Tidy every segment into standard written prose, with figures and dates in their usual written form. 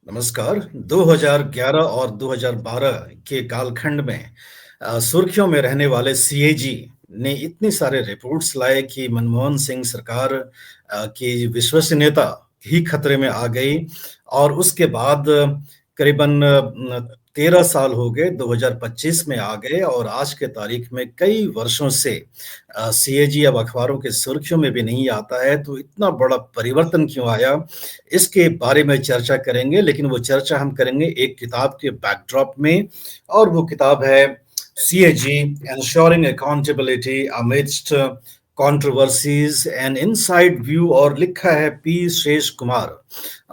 नमस्कार। 2011 और 2012 के कालखंड में सुर्खियों में रहने वाले सीएजी ने इतने सारे रिपोर्ट्स लाए कि मनमोहन सिंह सरकार की विश्वसनीयता ही खतरे में आ गई और उसके बाद करीबन 13 साल हो गए, 2025 में आ गए और आज के तारीख में कई वर्षों से सीएजी अब अखबारों के सुर्खियों में भी नहीं आता है। तो इतना बड़ा परिवर्तन क्यों आया, इसके बारे में चर्चा करेंगे, लेकिन वो चर्चा हम करेंगे एक किताब के बैकड्रॉप में और वो किताब है CAG ensuring accountability amidst controversies and inside view, और लिखा है पी शेष कुमार।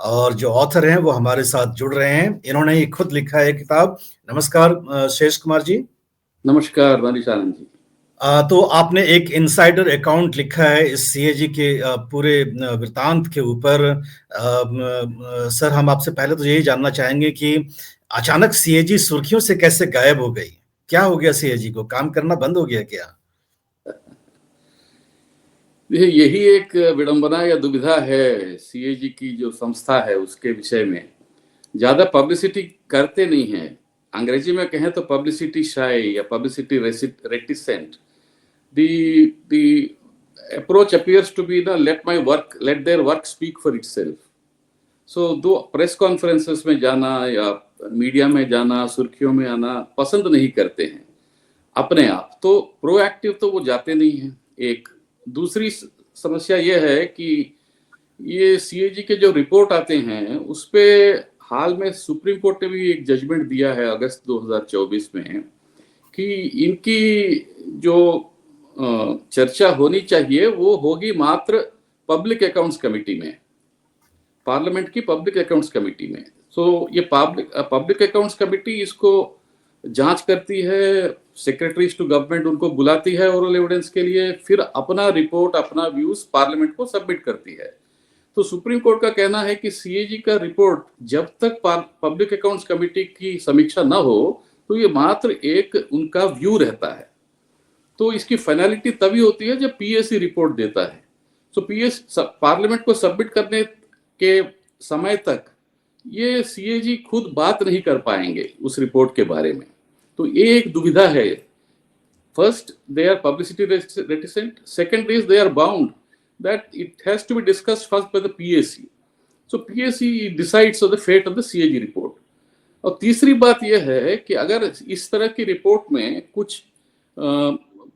और जो ऑथर हैं वो हमारे साथ जुड़ रहे हैं, इन्होंने ही खुद लिखा है किताब। नमस्कार शेष कुमार जी। नमस्कार मनीष आनंद जी। तो आपने एक इनसाइडर अकाउंट लिखा है इस सीएजी के पूरे वृतांत के ऊपर। सर, हम आपसे पहले तो यही जानना चाहेंगे कि अचानक सीएजी सुर्खियों से कैसे गायब हो गई? क्या हो गया सीएजी को? काम करना बंद हो गया क्या? यही एक विडंबना या दुविधा है सीएजी की जो संस्था है उसके विषय में। ज्यादा पब्लिसिटी करते नहीं है। अंग्रेजी में कहें तो पब्लिसिटी शाय या publicity reticent. the approach appears to be let their work speak for itself. So दो प्रेस कॉन्फ्रेंसेस में जाना या मीडिया में जाना, सुर्खियों में आना पसंद नहीं करते हैं अपने आप। तो प्रोएक्टिव तो वो जाते नहीं हैं। एक दूसरी समस्या ये है कि ये सीएजी के जो रिपोर्ट आते हैं उस पे हाल में सुप्रीम कोर्ट ने भी एक जजमेंट दिया है अगस्त 2024 में कि इनकी जो चर्चा होनी चाहिए वो होगी मात्र पब्लिक अकाउंट्स कमेटी में, पार्लियामेंट की पब्लिक अकाउंट्स कमेटी में। सो ये पब्लिक अकाउंट्स कमेटी इसको जांच करती है, सेक्रेटरीज टू गवर्नमेंट उनको बुलाती है ओरल एविडेंस के लिए, फिर अपना रिपोर्ट, अपना व्यूज पार्लियामेंट को सबमिट करती है। तो सुप्रीम कोर्ट का कहना है कि सीएजी का रिपोर्ट जब तक पब्लिक अकाउंट्स कमेटी की समीक्षा न हो तो ये मात्र एक उनका व्यू रहता है। तो इसकी फाइनलिटी तभी होती है जब पीएसी रिपोर्ट देता है। सो पार्लियामेंट को सबमिट करने के समय तक ये सीएजी खुद बात नहीं कर पाएंगे उस रिपोर्ट के बारे में। तो ये एक दुविधा है। First, they are publicity reticent. Second is they are bound that it has to be discussed first by the PAC. So PAC decides on the fate of the CAG report. और तीसरी बात यह है कि अगर इस तरह की रिपोर्ट में कुछ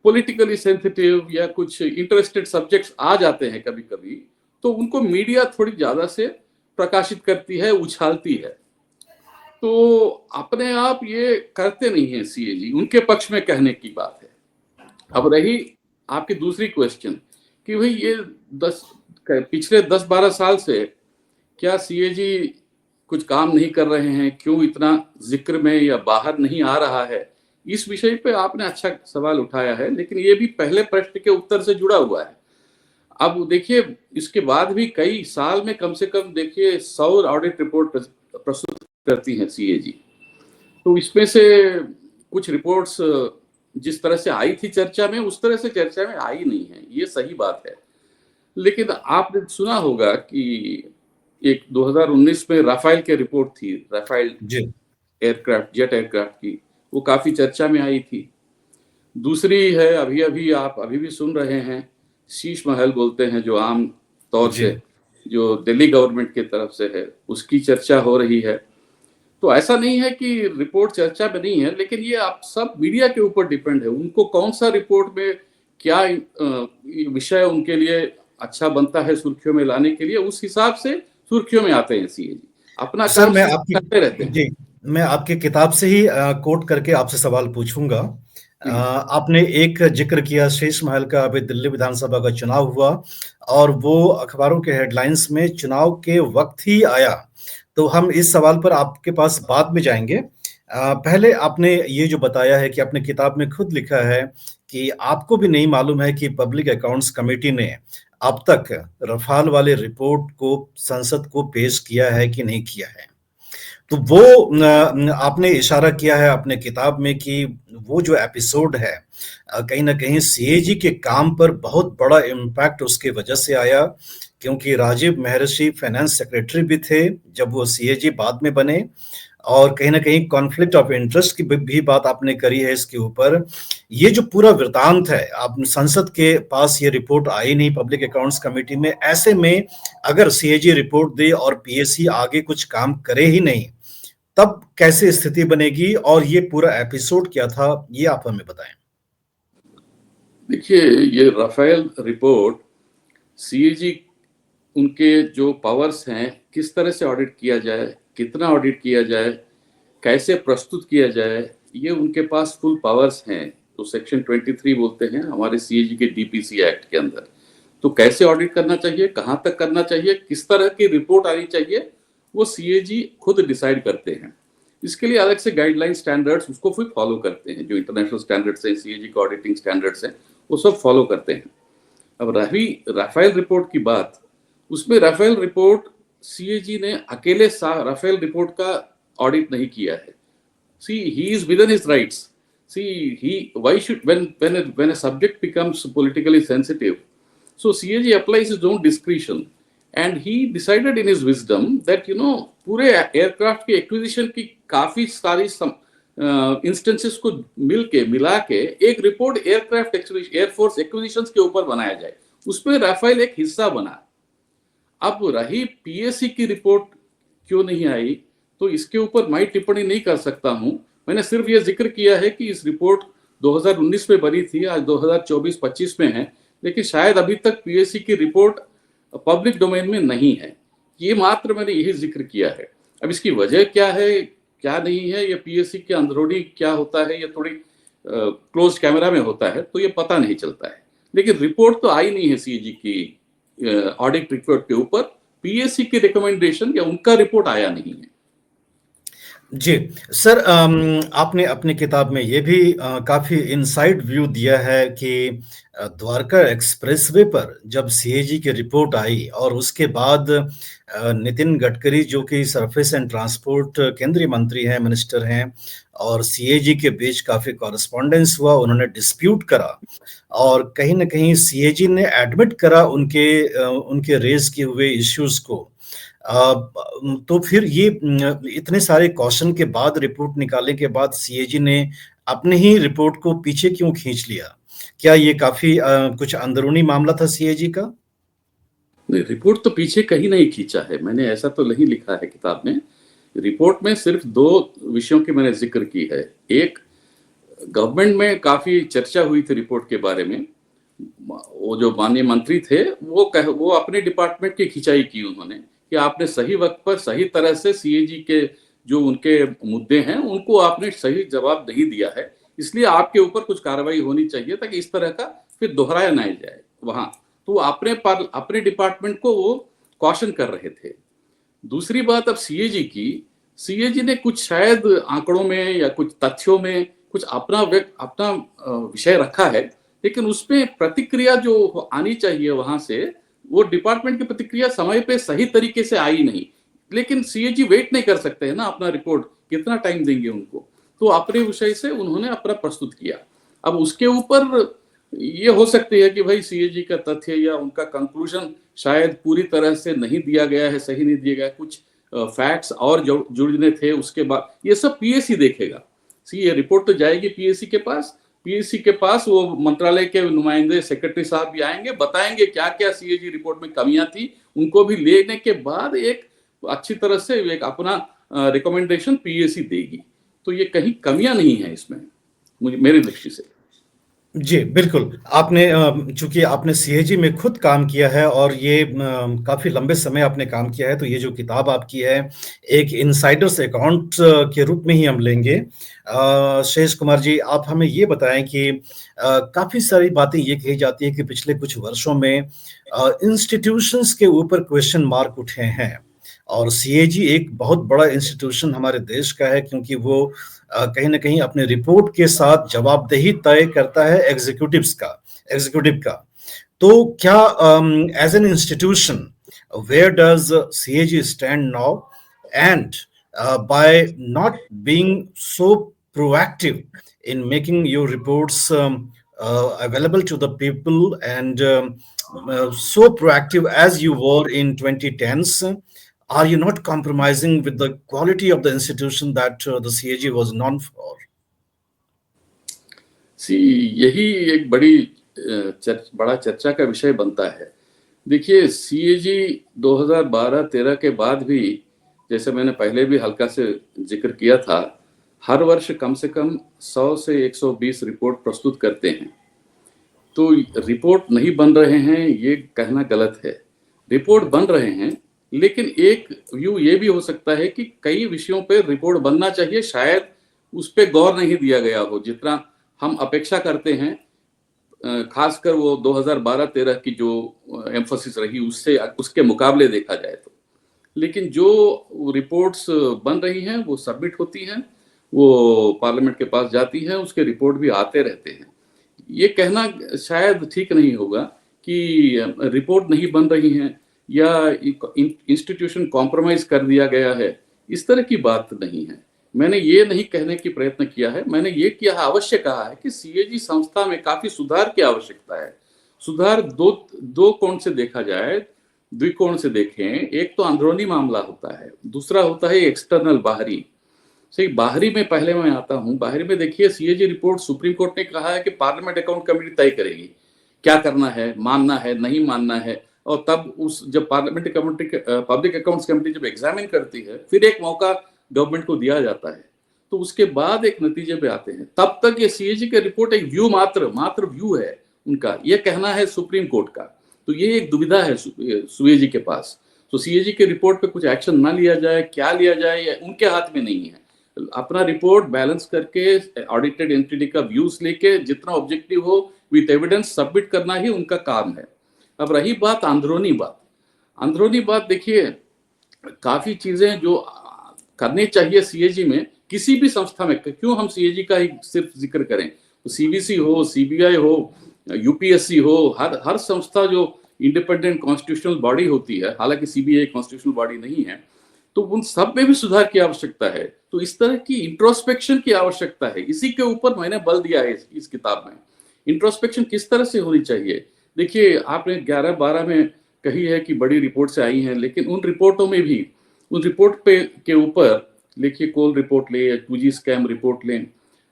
पॉलिटिकली सेंसिटिव या कुछ इंटरेस्टेड सब्जेक्ट्स आ जाते हैं कभी कभी, तो उनको मीडिया थोड़ी ज्यादा से प्रकाशित करती है, उछालती है। तो अपने आप ये करते नहीं है सीएजी, उनके पक्ष में कहने की बात है। अब रही आपकी दूसरी क्वेश्चन कि भाई ये पिछले 10-12 साल से क्या सीएजी कुछ काम नहीं कर रहे हैं, क्यों इतना जिक्र में या बाहर नहीं आ रहा है? इस विषय पे आपने अच्छा सवाल उठाया है, लेकिन ये भी पहले प्रश्न के उत्तर से जुड़ा हुआ है। अब देखिए, इसके बाद भी कई साल में कम से कम देखिए 100 ऑडिट रिपोर्ट प्रस्तुत करती हैं सीएजी। तो इसमें से कुछ रिपोर्ट्स जिस तरह से आई थी चर्चा में, उस तरह से चर्चा में आई नहीं है, ये सही बात है। लेकिन आपने सुना होगा कि एक 2019 में राफेल की रिपोर्ट थी, राफेल एयरक्राफ्ट, जेट एयरक्राफ्ट की, वो काफी चर्चा में आई थी। दूसरी है, आप अभी भी सुन रहे हैं, शीश महल बोलते हैं जो आम तौर से जो दिल्ली गवर्नमेंट की तरफ से है, उसकी चर्चा हो रही है। तो ऐसा नहीं है कि रिपोर्ट चर्चा में नहीं है, लेकिन ये आप सब मीडिया के ऊपर डिपेंड है, उनको कौन सा रिपोर्ट में क्या विषय उनके लिए अच्छा बनता है सुर्खियों में लाने के लिए, उस हिसाब से सुर्खियों में आते हैं सीएजी। अपना काम करते रहते हैं। जी, मैं आपकी किताब से ही कोट करके आपसे सवाल पूछूंगा। आपने एक जिक्र किया शेष महल का, अभी दिल्ली विधानसभा का चुनाव हुआ और वो अखबारों के हेडलाइंस में चुनाव के वक्त ही आया। तो हम इस सवाल पर आपके पास बाद में जाएंगे। पहले आपने ये जो बताया है कि आपने किताब में खुद लिखा है कि आपको भी नहीं मालूम है कि पब्लिक अकाउंट्स कमेटी ने अब तक रफाल वाले रिपोर्ट को संसद को पेश किया है कि नहीं किया है। तो वो आपने इशारा किया है अपने किताब में कि वो जो एपिसोड है कहीं ना कहीं सीएजी के काम पर बहुत बड़ा इम्पैक्ट उसके वजह से आया, क्योंकि राजीव महर्षि फाइनेंस सेक्रेटरी भी थे जब वो सीएजी बाद में बने, और कहीं ना कहीं कॉन्फ्लिक्ट ऑफ इंटरेस्ट की भी बात आपने करी है इसके ऊपर। ये जो पूरा वृतांत है, आप संसद के पास ये रिपोर्ट आई नहीं पब्लिक अकाउंट्स कमेटी में, ऐसे में अगर सीएजी रिपोर्ट दे और पीएसी आगे कुछ काम करे ही नहीं, तब कैसे स्थिति बनेगी, और ये पूरा एपिसोड क्या था, ये आप हमें बताएं। देखिए, ये राफेल रिपोर्ट सीएजी उनके जो पावर्स हैं किस तरह से ऑडिट किया जाए, कितना ऑडिट किया जाए, कैसे प्रस्तुत किया जाए, ये उनके पास फुल पावर्स हैं। तो सेक्शन 23 बोलते हैं हमारे सीएजी के डीपीसी एक्ट के अंदर। तो कैसे ऑडिट करना चाहिए, कहाँ तक करना चाहिए, किस तरह की रिपोर्ट आनी चाहिए, वो सीएजी खुद डिसाइड करते हैं। इसके लिए अलग से गाइडलाइन स्टैंडर्ड्स उसको फिर फॉलो करते हैं। जो इंटरनेशनल स्टैंडर्ड्स हैं, सीएजी के ऑडिटिंग स्टैंडर्ड्स हैं, वो सब फॉलो करते हैं। अब रही राफेल रिपोर्ट की बात, उसमें राफेल रिपोर्ट सीएजी ने अकेले राफेल रिपोर्ट का ऑडिट नहीं किया है। See, he is within his rights. See, why should, when a subject becomes politically sensitive, so CAG applies his own discretion, and he decided in his wisdom that पूरे aircraft की acquisition की काफी सारी instances को मिला के एक report air force acquisitions के ऊपर बनाया जाए। उसमें राफेल एक हिस्सा बना। अब रही पीएसी की रिपोर्ट क्यों नहीं आई, तो इसके ऊपर मैं टिप्पणी नहीं कर सकता हूं। मैंने सिर्फ ये जिक्र किया है कि इस रिपोर्ट 2019 में बनी थी, आज 2024-25 में है, लेकिन शायद अभी तक पीएसी की रिपोर्ट पब्लिक डोमेन में नहीं है। ये मात्र मैंने यही जिक्र किया है। अब इसकी वजह क्या है, क्या नहीं है, ये पीएसी के अंदरूनी क्या होता है, ये थोड़ी क्लोज कैमरा में होता है, तो ये पता नहीं चलता है। लेकिन रिपोर्ट तो आई नहीं है सीएजी की ऑडिट रिपोर्ट के ऊपर। पीएसी की रिकमेंडेशन या उनका रिपोर्ट आया नहीं है। जी सर, आपने अपनी किताब में ये भी काफी इनसाइड व्यू दिया है कि द्वारका एक्सप्रेसवे पर जब सीएजी की रिपोर्ट आई और उसके बाद नितिन गडकरी जो कि सरफेस एंड ट्रांसपोर्ट केंद्रीय मंत्री हैं, मिनिस्टर हैं, और सीएजी के बीच काफी कॉरेस्पॉन्डेंस हुआ, उन्होंने डिस्प्यूट करा और कहीं ना कहीं सीएजी ने एडमिट करा उनके रेज किए हुए इश्यूज को। तो फिर ये इतने सारे क्वेश्चन के बाद, रिपोर्ट निकालने के बाद सीएजी ने अपने ही रिपोर्ट को पीछे क्यों खींच लिया? क्या ये काफी कुछ अंदरूनी मामला था सीएजी का? नहीं, रिपोर्ट तो पीछे कहीं नहीं खींचा है, मैंने ऐसा तो नहीं लिखा है किताब में। रिपोर्ट में सिर्फ 2 विषयों की मैंने जिक्र की है। एक, गवर्नमेंट में काफी चर्चा हुई थी रिपोर्ट के बारे में। वो जो माननीय मंत्री थे वो अपने डिपार्टमेंट की खिंचाई की उन्होंने कि आपने सही वक्त पर सही तरह से सीएजी के जो उनके मुद्दे हैं उनको आपने सही जवाब नहीं दिया है, इसलिए आपके ऊपर कुछ कार्रवाई होनी चाहिए ताकि इस तरह का फिर दोहराया नहीं जाए वहां। तो अपने डिपार्टमेंट को वो क्वेश्चन कर रहे थे। दूसरी बात, अब सीएजी ने कुछ शायद आंकड़ों में या कुछ तथ्यों में कुछ अपना विषय रखा है, लेकिन उसमें प्रतिक्रिया जो आनी चाहिए वहां से, वो डिपार्टमेंट की प्रतिक्रिया समय पे सही तरीके से आई नहीं। लेकिन सीएजी वेट नहीं कर सकते हैं ना, अपना रिपोर्ट कितना टाइम देंगे उनको। तो अपने विषय से उन्होंने अपना प्रस्तुत किया। अब उसके ऊपर ये हो सकती है कि भाई सीएजी का तथ्य या उनका कंक्लूजन शायद पूरी तरह से नहीं दिया गया है, सही नहीं दिया गया, कुछ फैक्ट्स और जुड़ने थे। उसके बाद ये सब पीएसी देखेगा। ये रिपोर्ट तो जाएगी पीएसी के पास वो मंत्रालय के नुमाइंदे सेक्रेटरी साहब भी आएंगे, बताएंगे क्या क्या सीएजी रिपोर्ट में कमियां थी, उनको भी लेने के बाद एक अच्छी तरह से एक अपना रिकमेंडेशन पीएसी देगी। तो ये कहीं कमियां नहीं है इसमें मेरी दृष्टि से। जी बिल्कुल, आपने चूंकि आपने सीएजी में खुद काम किया है और ये काफी लंबे समय आपने काम किया है, तो ये जो किताब आपकी है एक इनसाइडर्स अकाउंट के रूप में ही हम लेंगे। शेष कुमार जी, आप हमें ये बताएं कि काफी सारी बातें ये कही जाती है कि पिछले कुछ वर्षों में इंस्टीट्यूशंस के ऊपर क्वेश्चन मार्क उठे हैं, और सीएजी एक बहुत बड़ा इंस्टीट्यूशन हमारे देश का है, क्योंकि वो कहीं ना कहीं अपने रिपोर्ट के साथ जवाबदेही तय करता है एग्जीक्यूटिव का। तो क्या as an institution, where does CAG stand now, and by not being so proactive in making your reports available to the people and so proactive as you were in 2010s, are you not compromising with the quality of the institution that the CAG was known for? सी यही एक बड़ा चर्चा का विषय बनता है। देखिए, CAG 2012-13 के बाद भी, जैसे मैंने पहले भी हल्का से जिक्र किया था, हर वर्ष कम से कम 100 से 120 रिपोर्ट प्रस्तुत करते हैं। तो रिपोर्ट नहीं बन रहे हैं ये कहना गलत है। रिपोर्ट बन रहे हैं, लेकिन एक व्यू ये भी हो सकता है कि कई विषयों पे रिपोर्ट बनना चाहिए, शायद उस पे गौर नहीं दिया गया हो जितना हम अपेक्षा करते हैं। खासकर वो 2012-13 की जो एम्फोसिस रही उससे उसके मुकाबले देखा जाए तो। लेकिन जो रिपोर्ट्स बन रही हैं वो सबमिट होती हैं, वो पार्लियामेंट के पास जाती है, उसके रिपोर्ट भी आते रहते हैं। ये कहना शायद ठीक नहीं होगा कि रिपोर्ट नहीं बन रही हैं या इंस्टीट्यूशन कॉम्प्रोमाइज कर दिया गया है, इस तरह की बात नहीं है। मैंने ये नहीं कहने की प्रयत्न किया है, मैंने ये किया अवश्य कहा है कि सीएजी संस्था में काफी सुधार की आवश्यकता है। सुधार दो कोण से देखा जाए, द्विकोण से देखें। एक तो अंदरूनी मामला होता है, दूसरा होता है एक्सटर्नल, बाहरी। सही, बाहरी में पहले मैं आता हूं। बाहरी में देखिए, सीएजी रिपोर्ट सुप्रीम कोर्ट ने कहा है कि पार्लियामेंट अकाउंट कमेटी तय करेगी क्या करना है, मानना है, नहीं मानना है। और तब जब parliamentary committee, public accounts committee जब एग्जामिन करती है, फिर एक मौका गवर्नमेंट को दिया जाता है, तो उसके बाद एक नतीजे पे आते हैं। तब तक ये सीएजी का रिपोर्ट एक व्यू मात्र व्यू है उनका, ये कहना है सुप्रीम कोर्ट का। तो ये एक दुविधा है सीएजी के पास। तो सीएजी के रिपोर्ट पे कुछ एक्शन ना लिया जाए, क्या लिया जाए, ये उनके हाथ में नहीं है। अपना रिपोर्ट बैलेंस करके ऑडिटेड एंटिटी का व्यूज लेके जितना ऑब्जेक्टिव हो विथ एविडेंस सबमिट करना ही उनका काम है। अब रही बात अंदरूनी बात, देखिए काफी चीजें जो करनी चाहिए सीएजी में, किसी भी संस्था में, क्यों हम सीएजी का ही सिर्फ जिक्र करें, तो सीबीसी हो, सीबीआई हो, यूपीएससी हो, हर संस्था जो इंडिपेंडेंट कॉन्स्टिट्यूशनल बॉडी होती है, हालांकि सीबीआई कॉन्स्टिट्यूशनल बॉडी नहीं है, तो उन सब में भी सुधार की आवश्यकता है। तो इस तरह की इंट्रोस्पेक्शन की आवश्यकता है। इसी के ऊपर मैंने बल दिया है इस किताब में। इंट्रोस्पेक्शन किस तरह से होनी चाहिए? देखिए, आपने 11-12 में कही है कि बड़ी रिपोर्ट से आई हैं, लेकिन उन रिपोर्टों में भी, उन रिपोर्ट पे के ऊपर लिखिए, कोल रिपोर्ट ले या 2G स्कैम रिपोर्ट लें,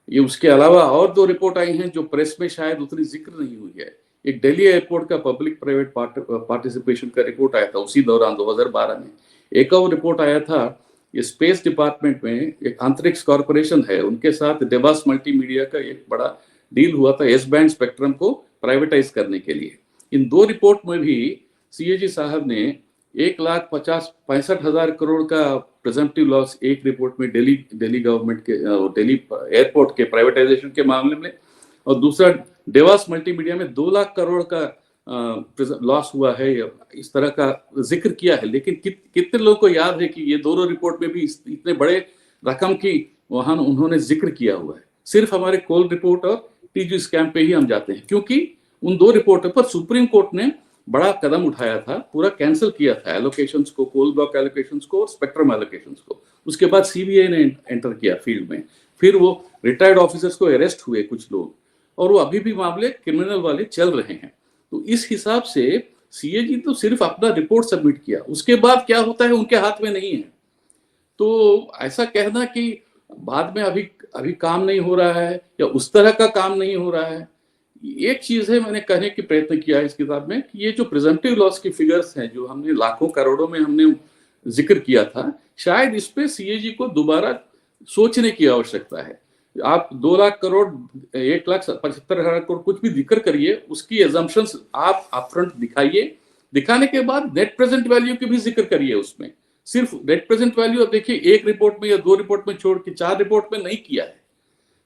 ये उसके अलावा और 2 रिपोर्ट आई हैं जो प्रेस में शायद उतनी जिक्र नहीं हुई है। एक दिल्ली एयरपोर्ट का पब्लिक प्राइवेट पार्टिसिपेशन का रिपोर्ट आया था उसी दौरान 2012 में। एक और रिपोर्ट आया था, ये स्पेस डिपार्टमेंट में एक अंतरिक्ष कॉर्पोरेशन है, उनके साथ देवास मल्टीमीडिया का एक बड़ा डील हुआ था एस बैंड स्पेक्ट्रम को प्राइवेटाइज करने के लिए। इन 2 रिपोर्ट में भी सीएजी साहब ने 1,65,000 करोड़ का प्रेजम्पटिव लॉस एक रिपोर्ट में दिल्ली गवर्नमेंट के, दिल्ली एयरपोर्ट के प्राइवेटाइजेशन के मामले में, और दूसरा देवास मल्टीमीडिया में 2 लाख करोड़ का लॉस हुआ है, इस तरह का जिक्र किया है। लेकिन कितने लोगों को याद है कि ये दोनों रिपोर्ट में भी इतने बड़े रकम की वहां उन्होंने जिक्र किया हुआ है? सिर्फ हमारे कोल रिपोर्ट और टीजी स्कैम पे ही हम जाते हैं, क्योंकि उन 2 रिपोर्टों पर सुप्रीम कोर्ट ने बड़ा कदम उठाया था, पूरा कैंसिल किया था एलोकेशंस को, कोल ब्लॉक एलोकेशंस को और स्पेक्ट्रम एलोकेशंस को। उसके बाद सीबीआई ने एंटर किया फील्ड में, फिर वो रिटायर्ड ऑफिसर्स को अरेस्ट हुए कुछ लोग, और वो अभी भी मामले क्रिमिनल वाले चल रहे हैं। तो इस हिसाब से सीएजी तो सिर्फ अपना रिपोर्ट सबमिट किया, उसके बाद क्या होता है उनके हाथ में नहीं है। तो ऐसा कहना कि बाद में अभी काम नहीं हो रहा है या उस तरह का काम नहीं हो रहा है, एक चीज है मैंने कहने की प्रयत्न किया है इस किताब में कि ये जो प्रिजम्पटिव लॉस की फिगर्स हैं, जो हमने लाखों करोड़ों में हमने जिक्र किया था, शायद इस पे सीएजी को दोबारा सोचने की आवश्यकता है। आप 2 लाख करोड़, 1,75,000 करोड़ कुछ भी जिक्र करिए, उसकी एजम्पशंस आप अपफ्रंट दिखाइए, दिखाने के बाद नेट प्रेजेंट वैल्यू की भी जिक्र करिए उसमें। सिर्फ नेट प्रेजेंट वैल्यू अब देखिए एक रिपोर्ट में या 2 रिपोर्ट में छोड़ के 4 रिपोर्ट में नहीं किया है।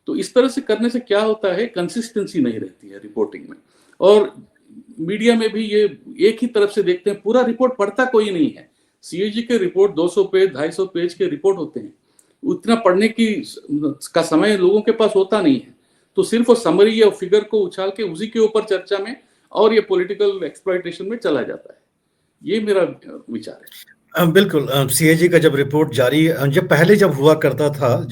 तो इस तरह से करने से क्या होता है, कंसिस्टेंसी नहीं रहती है रिपोर्टिंग में। और मीडिया में भी ये एक ही तरफ से देखते हैं, पूरा रिपोर्ट पढ़ता कोई नहीं है। सीएजी के रिपोर्ट 200 पेज 250 पेज के रिपोर्ट होते हैं, उतना पढ़ने का समय लोगों के पास होता नहीं है। तो सिर्फ वो समरी या फिगर को उछाल के उसी के ऊपर चर्चा में और ये पॉलिटिकल एक्सप्लॉइटेशन में चला जाता है। ये मेरा विचार है। बिल्कुल, सीएजी का जब रिपोर्ट जब पहले जब हुआ करता था,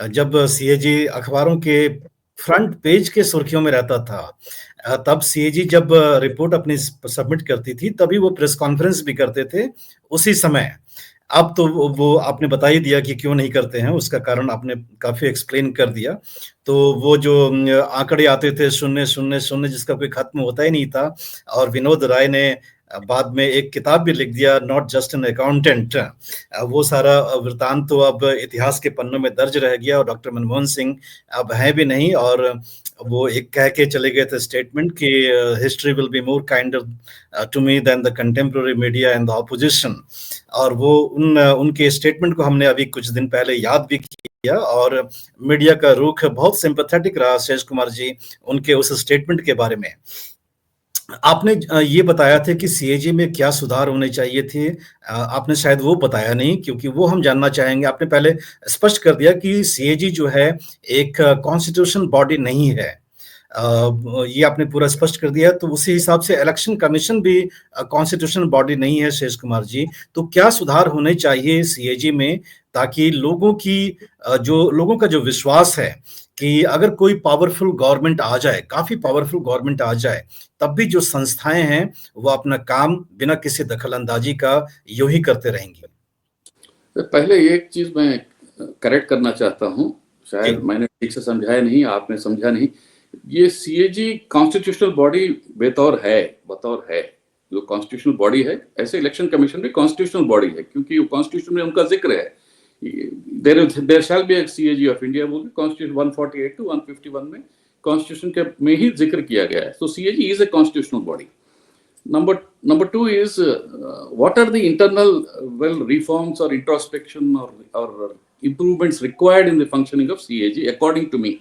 जब सीएजी अखबारों के फ्रंट पेज के सुर्खियों में रहता था। तब सीएजी जब रिपोर्ट अपनी सबमिट करती थी, तभी वो प्रेस कॉन्फ्रेंस भी करते थे उसी समय। अब तो वो आपने बता ही दिया कि क्यों नहीं करते हैं, उसका कारण आपने काफ़ी एक्सप्लेन कर दिया। तो वो जो आंकड़े आते थे 0, 0, 0 जिसका कोई खत्म होता ही नहीं था, और विनोद राय ने बाद में एक किताब भी लिख दिया, नॉट जस्ट एन अकाउंटेंट। वो सारा वृतांत तो अब इतिहास के पन्नों में दर्ज रह गया, और डॉक्टर मनमोहन सिंह अब हैं भी नहीं, और वो एक कह के चले गए थे स्टेटमेंट कि history will be more kinder to me than the contemporary media and the opposition. और वो उनके स्टेटमेंट को हमने अभी कुछ दिन पहले याद भी किया, और मीडिया का रुख बहुत सिंपैथेटिक रहा शेष कुमार जी उनके उस स्टेटमेंट के बारे में। आपने ये बताया था कि सीएजी में क्या सुधार होने चाहिए थे। आपने शायद वो बताया नहीं, क्योंकि वो हम जानना चाहेंगे। आपने पहले स्पष्ट कर दिया कि सीएजी जो है एक कॉन्स्टिट्यूशन बॉडी नहीं है। ये आपने पूरा स्पष्ट कर दिया, तो उसी हिसाब से इलेक्शन कमीशन भी कॉन्स्टिट्यूशन बॉडी नहीं है शेष कुमार जी। तो क्या सुधार होने चाहिए सीएजी में, ताकि लोगों का जो विश्वास है कि अगर कोई पावरफुल गवर्नमेंट आ जाए, काफ़ी पावरफुल गवर्नमेंट आ जाए, तब भी जो संस्थाएँ हैं, वो अपना काम बिना किसी दखल-अंदाज़ी का यूँ ही करते रहेंगी। पहले एक चीज़ मैं करेक्ट करना चाहता हूँ, शायद मैंने ठीक से समझाया नहीं, आपने समझा नहीं। ये सीएजी कॉन्स्टिट्यूशनल बॉडी बतौर है, जो कॉन्स्टिट्यूशनल बॉडी है, ऐसे इलेक्शन कमीशन भी कॉन्स्टिट्यूशनल बॉडी है, क्योंकि वो कॉन्स्टिट्यूशन में उनका जिक्र है। There shall be a CAG of India बोल के कॉन्स्टिट्यूशन 148 टू 151 में कॉन्स्टिट्यूशन के में ही जिक्र किया गया है। So CAG is a constitutional body. Number two is what are the internal reforms or introspection or improvements required in the functioning of CAG according to me,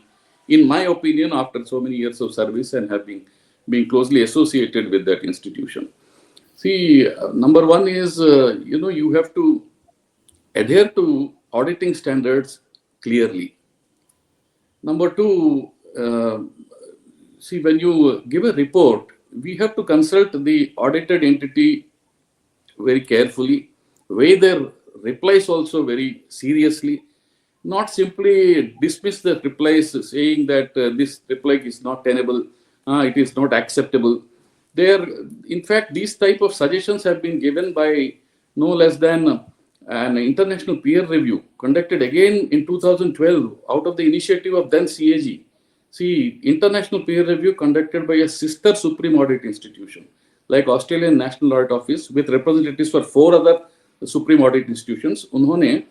in my opinion, after so many years of service and have been closely associated with that institution. See, number one is you have to adhere to auditing standards clearly. Number two, see, when you give a report, we have to consult the audited entity very carefully, weigh their replies also very seriously, not simply dismiss the replies saying that this reply is not tenable, it is not acceptable. In fact, these type of suggestions have been given by no less than an international peer review conducted again in 2012 out of the initiative of then CAG. See, international peer review conducted by a sister supreme audit institution like Australian National Audit Office with representatives for 4 other supreme audit institutions. उन्होंने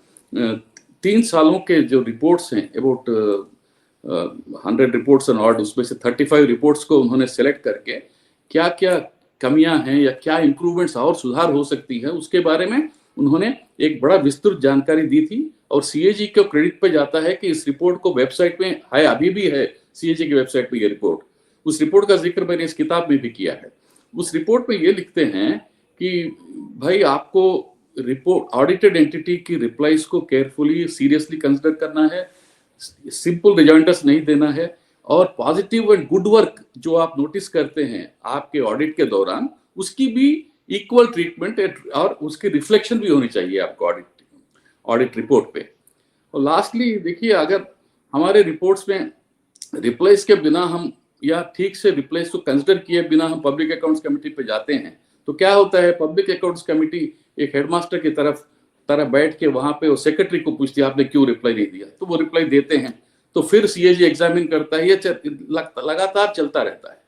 3 सालों के जो reports हैं, about 100 reports and odd, उसमें से 35 reports को उन्होंने select करके क्या क्या कमियां हैं या क्या इंप्रूवमेंट्स और सुधार हो सकती है, उसके बारे में उन्होंने एक बड़ा विस्तृत जानकारी दी थी। और सीएजी को क्रेडिट पे जाता है कि इस रिपोर्ट को वेबसाइट में है, अभी भी है सीएजी की वेबसाइट पे ये रिपोर्ट। उस रिपोर्ट का जिक्र मैंने इस किताब में भी किया है। उस रिपोर्ट पे ये लिखते हैं कि भाई आपको रिपोर्ट ऑडिटेड एंटिटी की रिप्लाईज को केयरफुली सीरियसली कंसिडर करना है, सिंपल रिजॉइंडर्स नहीं देना है, और पॉजिटिव एंड गुड वर्क जो आप नोटिस करते हैं आपके ऑडिट के दौरान, उसकी भी इक्वल ट्रीटमेंट और उसकी रिफ्लेक्शन भी होनी चाहिए आपको ऑडिट रिपोर्ट पे। और लास्टली देखिए, अगर हमारे रिपोर्ट्स में रिप्लाईज के बिना हम या ठीक से रिप्लाईज को कंसिडर किए बिना हम पब्लिक अकाउंट्स कमेटी पे जाते हैं, तो क्या होता है, पब्लिक अकाउंट्स कमेटी एक हेडमास्टर की तरह बैठ के वहां पे वो सेक्रेटरी को पूछती है आपने क्यों रिप्लाई नहीं दिया, तो वो रिप्लाई देते हैं, तो फिर सीएजी एग्जामिन करता है, ये लगातार चलता रहता है।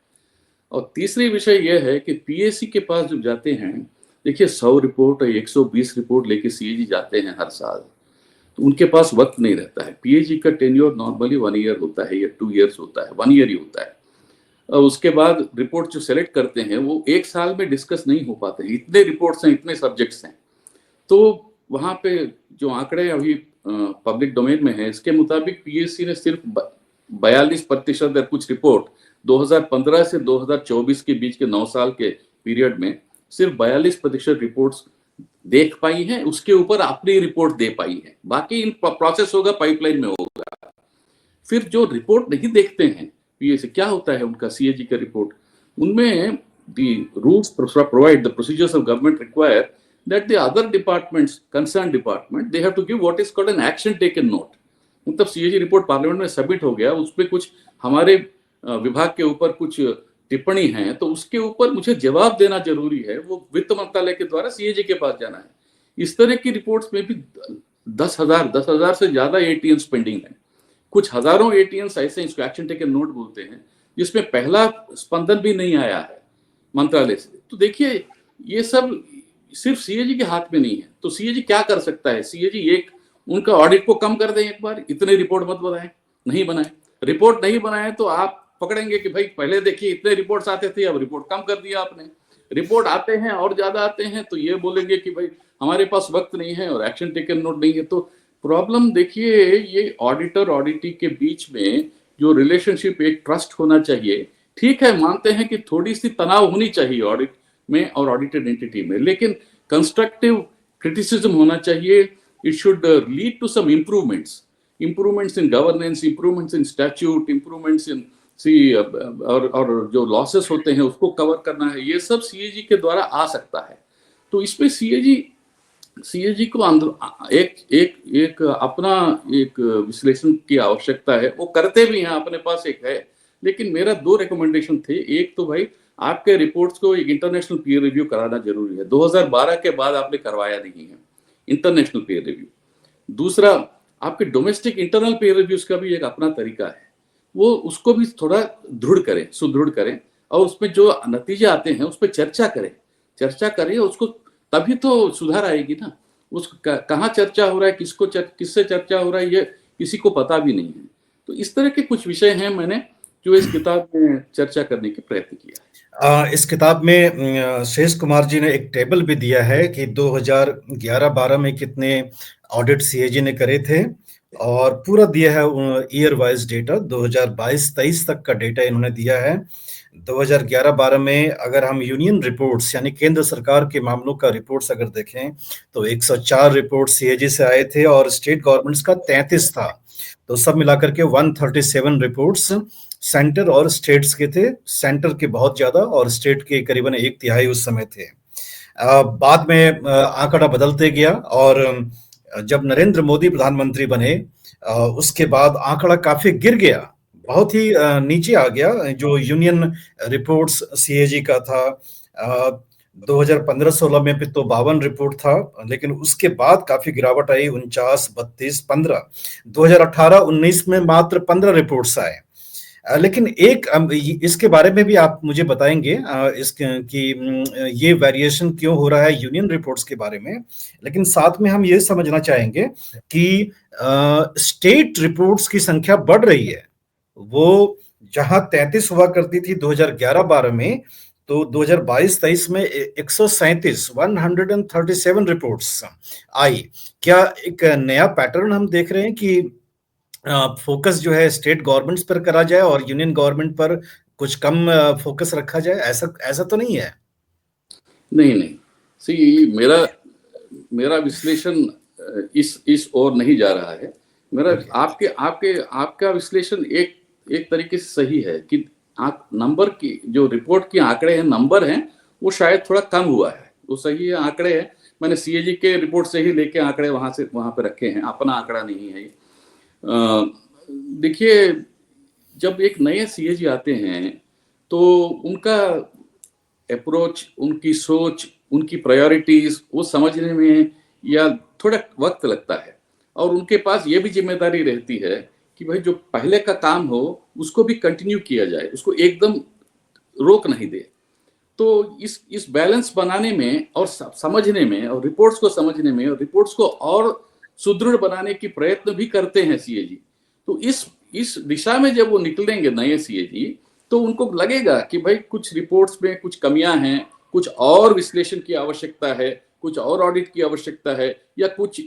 और तीसरी विषय यह है कि पीएसी के पास जब जाते हैं, देखिए 100 रिपोर्ट या 120 रिपोर्ट लेके सीएजी जाते हैं हर साल, तो उनके पास वक्त नहीं रहता है। पीएजी का टेन्योर नॉर्मली 1 ईयर होता है या 2 ईयर्स होता है, 1 ईयर ही होता है। और उसके बाद रिपोर्ट जो सेलेक्ट करते हैं वो 1 साल में डिस्कस नहीं हो पाते हैं, इतने रिपोर्ट्स हैं, इतने सब्जेक्ट्स हैं। तो वहाँ पे जो आंकड़े अभी पब्लिक डोमेन में है, इसके मुताबिक पीएससी ने सिर्फ 42% या कुछ रिपोर्ट 2015 से 2024 के बीच के 9 साल के पीरियड में सिर्फ 42% रिपोर्ट्स देख पाई हैं, उसके ऊपर अपनी रिपोर्ट दे पाई है, बाकी इन प्रोसेस होगा, पाइपलाइन में होगा। फिर जो रिपोर्ट नहीं देखते हैं पीएससी, क्या होता है उनका सीएजी का रिपोर्ट, उनमें the rules provide, the procedures of government require that the other departments, concerned department, they have to give what is called an action taken note. मतलब सीएजी रिपोर्ट पार्लियामेंट में submit हो गया, उस पर कुछ हमारे विभाग के ऊपर कुछ टिप्पणी है, तो उसके ऊपर मुझे जवाब देना जरूरी है, वो वित्त मंत्रालय के द्वारा सीएजी के पास जाना है। इस तरह की रिपोर्ट्स में भी 10,000 से ज्यादा एटीएन पेंडिंग है। कुछ हजारों एटीएन ऐसे, इसको एक्शन टेकन नोट बोलते हैं, जिसमें पहला स्पंदन भी नहीं आया है मंत्रालय से। तो देखिए, ये सब सिर्फ सीएजी के हाथ में नहीं है। तो सीएजी क्या कर सकता है? सीएजी एक उनका ऑडिट को कम कर दें, एक बार इतने रिपोर्ट मत बनाए, नहीं बनाए। रिपोर्ट नहीं बनाए तो आप पकड़ेंगे कि भाई पहले देखिए इतने रिपोर्ट्स आते थे, अब रिपोर्ट कम कर दिया आपने। रिपोर्ट आते हैं और ज्यादा आते हैं तो ये बोलेंगे कि भाई हमारे पास वक्त नहीं है और एक्शन टेकन नोट नहीं है। तो प्रॉब्लम देखिए, ये ऑडिटर ऑडिटी के बीच में जो रिलेशनशिप, एक ट्रस्ट होना चाहिए। ठीक है, मानते हैं कि थोड़ी सी तनाव होनी चाहिए ऑडिट में और ऑडिटेड एंटिटी में, लेकिन कंस्ट्रक्टिव क्रिटिसिज्म होना चाहिए। It should lead to some improvements in governance, improvements in statute, improvements in और जो लॉसेस होते हैं उसको कवर करना है। ये सब सीएजी के द्वारा आ सकता है। तो इसमें सीएजी को एक अपना एक विश्लेषण की आवश्यकता है। वो करते भी हैं, अपने पास एक है। लेकिन मेरा 2 रिकमेंडेशन थे। एक तो भाई आपके रिपोर्ट्स को एक इंटरनेशनल पीयर रिव्यू कराना जरूरी है। 2012 के बाद आपने करवाया नहीं है इंटरनेशनल पीयर रिव्यू। दूसरा, आपके डोमेस्टिक इंटरनल पीयर रिव्यूज का भी एक अपना तरीका है, वो उसको भी थोड़ा दृढ़ करें, सुदृढ़ करें, और उसमें जो नतीजे आते हैं उस पर चर्चा करें उसको, तभी तो सुधार आएगी ना। उस कहाँ चर्चा हो रहा है, किससे चर्चा हो रहा है, ये किसी को पता भी नहीं है। तो इस तरह के कुछ विषय हैं मैंने जो इस किताब में चर्चा करने के प्रयत्न किया है। इस किताब में शेष कुमार जी ने एक टेबल भी दिया है कि 2011-12 में कितने ऑडिट सीएजी ने करे थे, और पूरा दिया है ईयर वाइज डेटा। 2022-23 तक का डेटा इन्होंने दिया है। 2011-12 में अगर हम यूनियन रिपोर्ट्स यानी केंद्र सरकार के मामलों का रिपोर्ट्स अगर देखें तो 104 रिपोर्ट सीएजी से आए थे और स्टेट गवर्नमेंट्स का 33 था। तो सब मिलाकर के 137 रिपोर्ट्स सेंटर और स्टेट्स के थे। सेंटर के बहुत ज्यादा और स्टेट के करीबन 1/3 उस समय थे। बाद में आंकड़ा बदलते गया, और जब नरेंद्र मोदी प्रधानमंत्री बने उसके बाद आंकड़ा काफी गिर गया, बहुत ही नीचे आ गया। जो यूनियन रिपोर्ट्स सीएजी का था 2015-16 में तो 52 रिपोर्ट था, लेकिन उसके बाद काफी गिरावट आई, 49, 32, 15। 2018-19 में मात्र 15 रिपोर्ट्स आए। लेकिन एक इसके बारे में भी आप मुझे बताएंगे कि ये वेरिएशन क्यों हो रहा है यूनियन रिपोर्ट्स के बारे में। लेकिन साथ में हम ये समझना चाहेंगे कि स्टेट रिपोर्ट्स की संख्या बढ़ रही है। वो जहां 33 हुआ करती थी 2011-12 में, तो 2022-23 में 137 रिपोर्ट्स आई। क्या एक नया पैटर्न हम देख रहे हैं कि फोकस जो है स्टेट गवर्नमेंट्स पर करा जाए और यूनियन गवर्नमेंट पर कुछ कम फोकस रखा जाए? ऐसा तो नहीं है। नहीं सी, मेरा विश्लेषण इस ओर नहीं जा रहा है। मेरा आपका विश्लेषण एक तरीके से सही है कि नंबर की जो रिपोर्ट की आंकड़े हैं, नंबर हैं, वो शायद थोड़ा कम हुआ है। वो सही है, आंकड़े हैं। मैंने सीएजी के रिपोर्ट से ही लेके आंकड़े वहां पे रखे हैं, अपना आंकड़ा नहीं है ये। देखिए, जब एक नए सीएजी आते हैं तो उनका अप्रोच, उनकी सोच, उनकी प्रायोरिटीज वो समझने में या थोड़ा वक्त लगता है। और उनके पास ये भी जिम्मेदारी रहती है कि भाई जो पहले का काम हो उसको भी कंटिन्यू किया जाए, उसको एकदम रोक नहीं दे। तो इस बैलेंस बनाने में और समझने में और रिपोर्ट्स को समझने में और रिपोर्ट्स को और सुदृढ़ बनाने की प्रयत्न भी करते हैं सीएजी। तो इस दिशा में जब वो निकलेंगे नए सीएजी, तो उनको लगेगा कि भाई कुछ रिपोर्ट्स में कुछ कमियां हैं, कुछ और विश्लेषण की आवश्यकता है, कुछ और ऑडिट की आवश्यकता है, या कुछ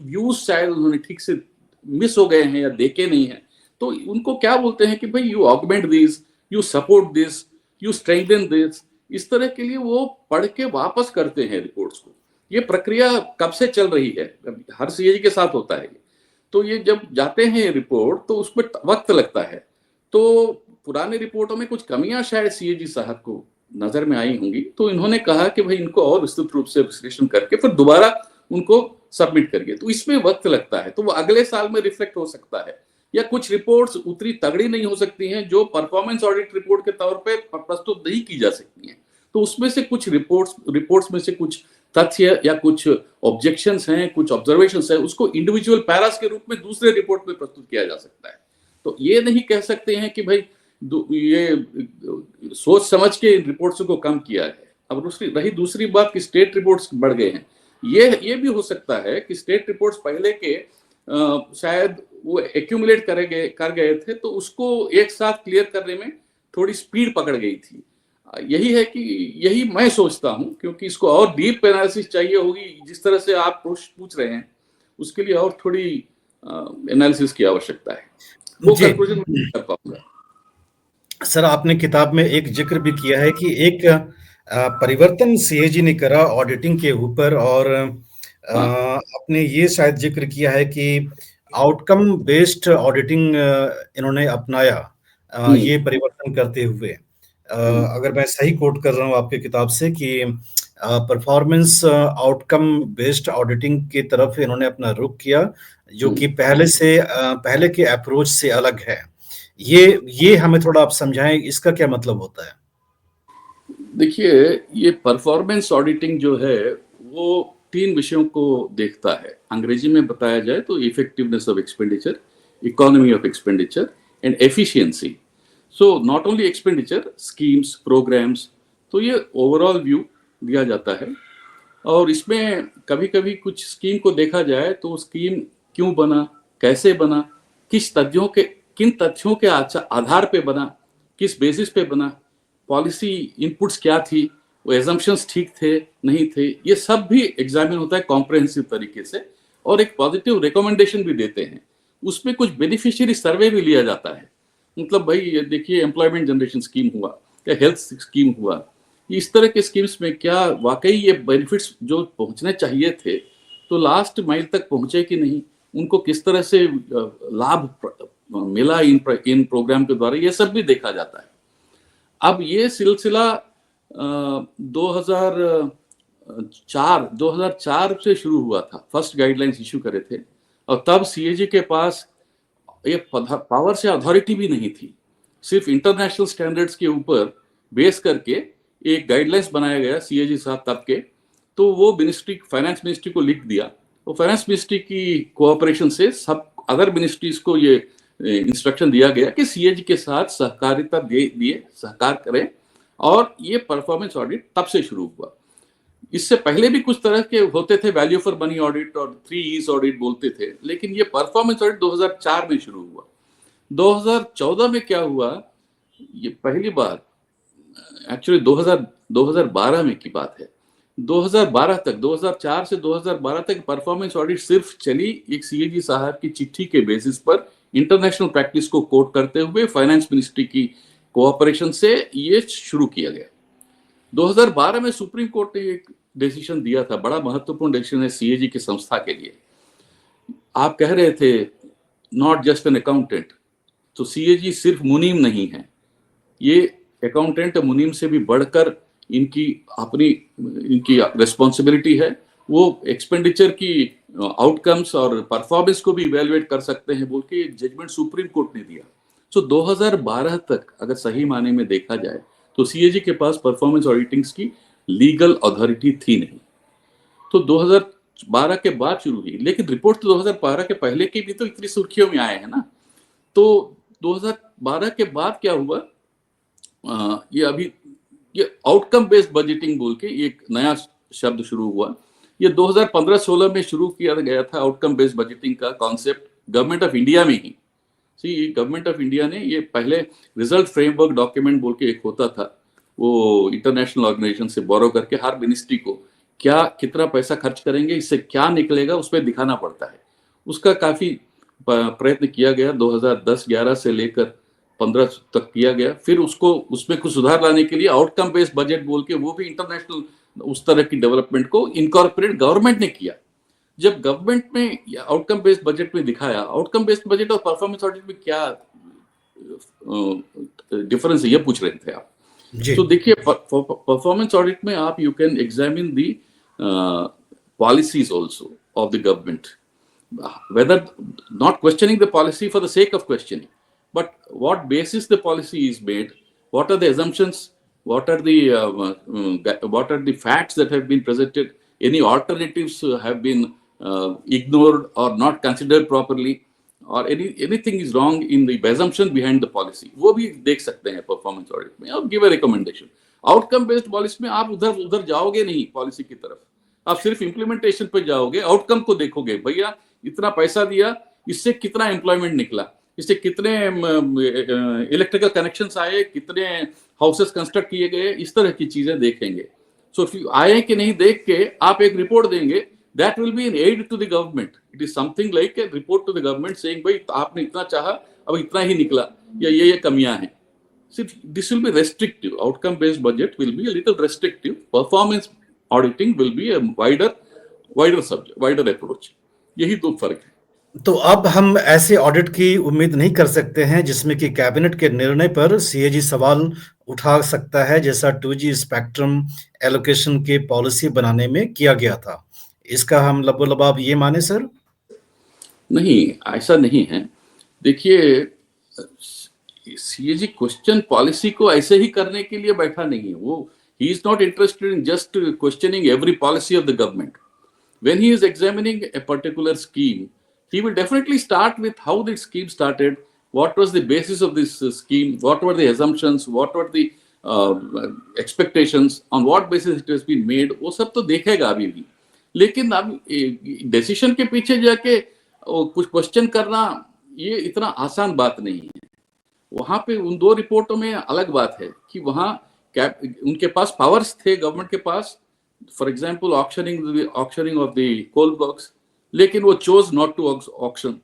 व्यूज शायद उन्होंने ठीक से मिस हो गए हैं या देखे नहीं है। तो उनको क्या बोलते हैं कि भाई you augment this, you support this, you strengthen this. इस तरह के लिए वो पढ़ के वापस करते हैं रिपोर्ट्स को। ये प्रक्रिया कब से चल रही है, हर सीएजी के साथ होता है। तो ये जब जाते हैं रिपोर्ट तो उसमें वक्त लगता है। तो पुराने रिपोर्टों में कुछ कमियां शायद सीएजी साहब को नजर में आई होंगी, तो इन्होंने कहा कि भाई इनको और विस्तृत रूप से विश्लेषण करके फिर दोबारा उनको सबमिट करिए, तो इसमें वक्त लगता है, तो वो अगले साल में रिफ्लेक्ट हो सकता है, या कुछ रिपोर्ट्स उतनी तगड़ी नहीं हो सकती हैं जो परफॉर्मेंस ऑडिट रिपोर्ट के तौर पे प्रस्तुत नहीं की जा सकती हैं। तो उसमें से कुछ रिपोर्ट्स में से कुछ तथ्य या कुछ ऑब्जेक्शंस हैं, कुछ ऑब्जर्वेशंस हैं, उसको इंडिविजुअल पैरास के रूप में दूसरे रिपोर्ट में प्रस्तुत किया जा सकता है। तो ये नहीं कह सकते हैं कि भाई ये सोच समझ के इन रिपोर्ट्स को कम किया है। अब रही दूसरी बात कि स्टेट रिपोर्ट्स बढ़ गए हैं, ये भी हो सकता है कि स्टेट रिपोर्ट्स पहले के शायद वो एक्यूमुलेट कर गए थे, तो उसको एक साथ क्लियर करने में थोड़ी स्पीड पकड़ गई थी। यही मैं सोचता हूं, क्योंकि इसको और डीप एनालिसिस चाहिए होगी, जिस तरह से आप पूछ रहे हैं, उसके लिए और थोड़ी एनालिसिस की आवश्यकता है। वो कंक्लूजन मैं कर पाऊंगा। सर, आपने किताब में एक जिक्र भी किया है कि एक परिवर्तन सीएजी ने करा ऑडिटिंग के ऊपर, और आपने ये शायद जिक्र किया है कि आउटकम बेस्ड ऑडिटिंग इन्होंने अपनाया ये परिवर्तन करते हुए। अगर मैं सही कोट कर रहा हूँ आपके किताब से कि परफॉर्मेंस आउटकम बेस्ड ऑडिटिंग की तरफ इन्होंने अपना रुख किया, जो कि पहले के अप्रोच से अलग है। ये हमें थोड़ा आप समझाएं, इसका क्या मतलब होता है? देखिए, ये परफॉर्मेंस ऑडिटिंग जो है वो 3 विषयों को देखता है। अंग्रेजी में बताया जाए तो effectiveness of expenditure, economy of expenditure and efficiency. So not only expenditure, schemes, programmes, तो ये ओवरऑल व्यू दिया जाता है। और इसमें कभी कभी कुछ स्कीम को देखा जाए तो स्कीम क्यों बना, कैसे बना, किन तथ्यों के आधार पे बना, किस बेसिस पे बना, पॉलिसी इनपुट्स क्या थी, वो एजम्पशंस ठीक थे नहीं थे, ये सब भी एग्जामिन होता है कॉम्प्रहेंसिव तरीके से, और एक पॉजिटिव रिकमेंडेशन भी देते हैं। उसमें कुछ बेनिफिशियरी सर्वे भी लिया जाता है, मतलब भाई देखिए एम्प्लॉयमेंट जनरेशन स्कीम हुआ या हेल्थ स्कीम हुआ, इस तरह के स्कीम्स में क्या वाकई ये बेनिफिट्स जो पहुंचने चाहिए थे तो लास्ट माइल तक पहुंचे कि नहीं, उनको किस तरह से लाभ मिला इन प्रोग्राम के द्वारा, ये सब भी देखा जाता है। अब ये सिलसिला 2004 से शुरू हुआ था, फर्स्ट गाइडलाइंस इशू करे थे, और तब सीएजी के पास ये पावर से अथॉरिटी भी नहीं थी। सिर्फ इंटरनेशनल स्टैंडर्ड्स के ऊपर बेस करके एक गाइडलाइंस बनाया गया सीएजी साहब तब के, तो वो फाइनेंस मिनिस्ट्री को लिख दिया, और फाइनेंस मिनिस्ट्री की कोऑपरेशन से सब अदर मिनिस्ट्रीज को ये इंस्ट्रक्शन दिया गया कि सीएजी के साथ सहकार करें, और ये परफॉर्मेंस ऑडिट तब से शुरू हुआ। इससे पहले भी कुछ तरह के होते थे, वैल्यू फॉर मनी ऑडिट और 3 E's ऑडिट बोलते थे, लेकिन ये परफॉर्मेंस ऑडिट 2004 में शुरू हुआ। 2014 में क्या हुआ, ये पहली बार एक्चुअली 2012 में की बात है। 2004 से 2012 तक परफॉर्मेंस ऑडिट सिर्फ चली एक सीएजी साहब की चिट्ठी के बेसिस पर, इंटरनेशनल प्रैक्टिस को कोट करते हुए फाइनेंस मिनिस्ट्री की कोऑपरेशन से ये शुरू किया गया। 2012 में सुप्रीम कोर्ट ने एक डिसीजन दिया था, बड़ा महत्वपूर्ण डिसीजन है सीएजी की संस्था के लिए। आप कह रहे थे नॉट जस्ट एन अकाउंटेंट, तो सीएजी सिर्फ मुनीम नहीं है, ये अकाउंटेंट मुनीम से भी बढ़कर इनकी रिस्पॉन्सिबिलिटी है। वो एक्सपेंडिचर की आउटकम्स और परफॉर्मेंस को भी इवेलुएट कर सकते हैं बोल के जजमेंट सुप्रीम कोर्ट ने दिया। सो 2012 तक अगर सही माने में देखा जाए तो सीएजी के पास परफॉर्मेंस ऑडिटिंग्स की लीगल अथॉरिटी थी नहीं, तो 2012 के बाद शुरू हुई। लेकिन रिपोर्ट तो 2012 के पहले की भी तो इतनी सुर्खियों में आए हैं ना। तो 2012 के बाद क्या हुआ, ये आउटकम बेस्ड बजटिंग बोल के एक नया शब्द शुरू हुआ। ये 2015-16 में शुरू किया गया था आउटकम बेस्ड बजटिंग का कॉन्सेप्ट गवर्नमेंट ऑफ इंडिया में ही। गवर्नमेंट ऑफ इंडिया ने ये पहले रिजल्ट फ्रेमवर्क डॉक्यूमेंट बोल के एक होता था, वो इंटरनेशनल ऑर्गेनाइजेशन से बोरो करके हर मिनिस्ट्री को कितना पैसा खर्च करेंगे, इससे क्या निकलेगा, उस पर दिखाना पड़ता है। उसका काफी प्रयत्न किया गया, 2010-11 से लेकर 15 तक किया गया। फिर उसमें कुछ सुधार लाने के लिए आउटकम बेस्ड बजट बोल के वो भी इंटरनेशनल उस तरह की डेवलपमेंट को इनकॉर्पोरेट गवर्नमेंट ने किया। जब गवर्नमेंट में आउटकम बेस्ड बजट में दिखाया, आउटकम बेस्ड बजट और परफॉर्मेंस ऑडिट में क्या डिफरेंस है, ये पूछ रहे थे आप। तो देखिए परफॉर्मेंस ऑडिट में आप you can examine the policies also, of the government, whether not questioning the policy for the sake of questioning, but what basis the policy is made, what are the assumptions, what are the facts that have been presented, any alternatives have been ignored or not considered properly, और anything is wrong in the assumption behind the policy, वो भी देख सकते हैं performance audit में और give a recommendation. Outcome based policy में आप उधर उधर जाओगे नहीं पॉलिसी की तरफ, आप सिर्फ इम्प्लीमेंटेशन पे जाओगे, आउटकम को देखोगे. भैया इतना पैसा दिया, इससे कितना एम्प्लॉयमेंट निकला, इससे कितने इलेक्ट्रिकल कनेक्शंस आए, कितने हाउसेस कंस्ट्रक्ट किए गए, इस तरह की चीजें देखेंगे. सो आए कि नहीं देख के आप एक रिपोर्ट देंगे, that will be an aid to the government. It is something like a report to the government saying भाई आपने इतना चाहा, अब इतना ही निकला, या ये कमियां हैं. So this will be restrictive. Outcome based budget will be a little restrictive. Performance auditing will be a wider subject, wider approach. यही दो फर्क है. तो अब हम ऐसे ऑडिट की उम्मीद नहीं कर सकते हैं जिसमें कि कैबिनेट के निर्णय पर सीएजी सवाल उठा सकता है, जैसा 2G स्पेक्ट्रम एलोकेशन के पॉलिसी बनाने में किया गया था. इसका हम लबोलबाब ये माने सर? नहीं, ऐसा नहीं है. देखिए, सीएजी क्वेश्चन पॉलिसी को ऐसे ही करने के लिए बैठा नहीं है. वो he is not interested in just questioning every policy of the government. When he is examining a particular scheme, he will definitely start with how the scheme started, what was the basis of this scheme, what were the assumptions, what were the expectations, on what basis it has been made. वो सब तो देखेगा अभी भी. लेकिन अब decision के पीछे जाके कुछ क्वेश्चन करना ये इतना आसान बात नहीं है. वहां पे उन दो रिपोर्टों में अलग बात है कि वहां उनके पास पावर्स थे, गवर्नमेंट के पास, for example auctioning off the coal blocks, लेकिन वो chose not to auction.